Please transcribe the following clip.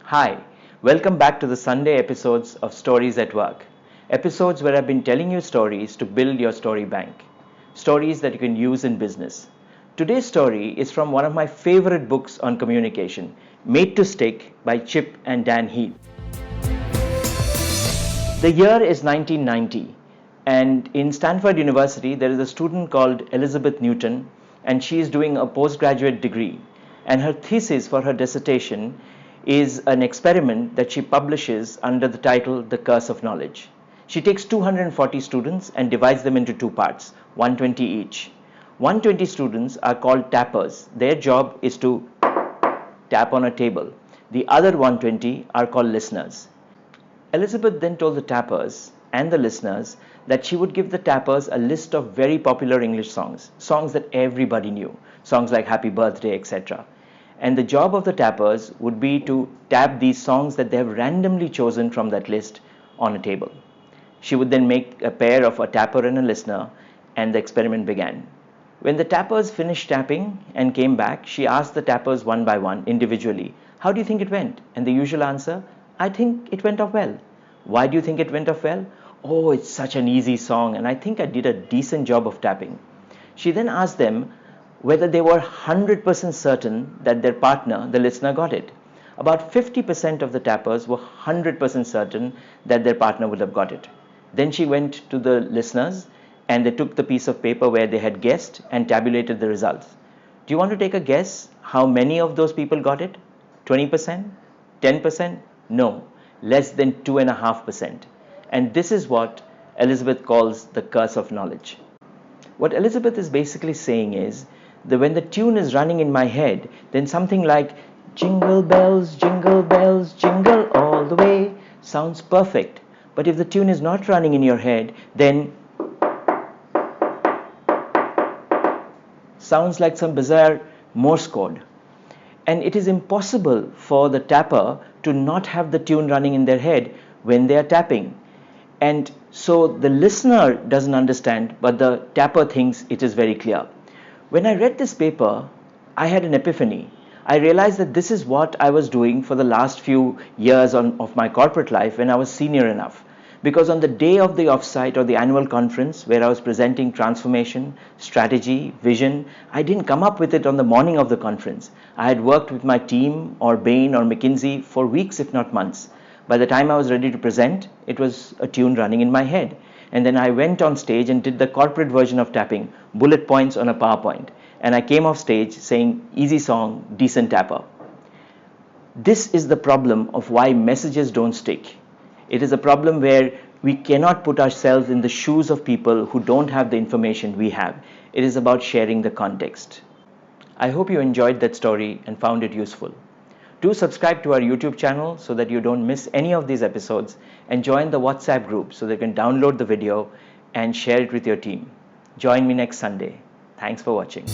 Hi, welcome back to the Sunday episodes of Stories at Work. Episodes where I've been telling you stories to build your story bank. Stories that you can use in business. Today's story is from one of my favorite books on communication, Made to Stick by Chip and Dan Heath. The year is 1990, and in Stanford University there is a student called Elizabeth Newton, and she is doing a postgraduate degree. And her thesis for her dissertation is an experiment that she publishes under the title The Curse of Knowledge. She takes 240 students and divides them into two parts, 120 each. 120 students are called tappers. Their job is to tap on a table. The other 120 are called listeners. Elizabeth then told the tappers and the listeners that she would give the tappers a list of very popular English songs, songs that everybody knew, songs like Happy Birthday, etc. And the job of the tappers would be to tap these songs that they have randomly chosen from that list on a table. She would then make a pair of a tapper and a listener, and the experiment began. When the tappers finished tapping and came back, she asked the tappers one by one, individually, "How do you think it went?" And the usual answer, "I think it went off well." "Why do you think it went off well?" "Oh, it's such an easy song, and I think I did a decent job of tapping." She then asked them whether they were 100% certain that their partner, the listener, got it. About 50% of the tappers were 100% certain that their partner would have got it. Then she went to the listeners and they took the piece of paper where they had guessed and tabulated the results. Do you want to take a guess how many of those people got it? 20%? 10%? No, less than 2.5%. And this is what Elizabeth calls the curse of knowledge. What Elizabeth is basically saying is that when the tune is running in my head, then something like jingle bells, jingle all the way sounds perfect. But if the tune is not running in your head, then sounds like some bizarre Morse code. And it is impossible for the tapper to not have the tune running in their head when they are tapping. And so the listener doesn't understand, but the tapper thinks it is very clear. When I read this paper, I had an epiphany. I realized that this is what I was doing for the last few years of my corporate life when I was senior enough. Because on the day of the offsite or the annual conference where I was presenting transformation, strategy, vision, I didn't come up with it on the morning of the conference. I had worked with my team or Bain or McKinsey for weeks, if not months. By the time I was ready to present, it was a tune running in my head. And then I went on stage and did the corporate version of tapping, bullet points on a PowerPoint. And I came off stage saying, "Easy song, decent tapper." This is the problem of why messages don't stick. It is a problem where we cannot put ourselves in the shoes of people who don't have the information we have. It is about sharing the context. I hope you enjoyed that story and found it useful. Do subscribe to our YouTube channel so that you don't miss any of these episodes, and join the WhatsApp group so that you can download the video and share it with your team. Join me next Sunday. Thanks for watching.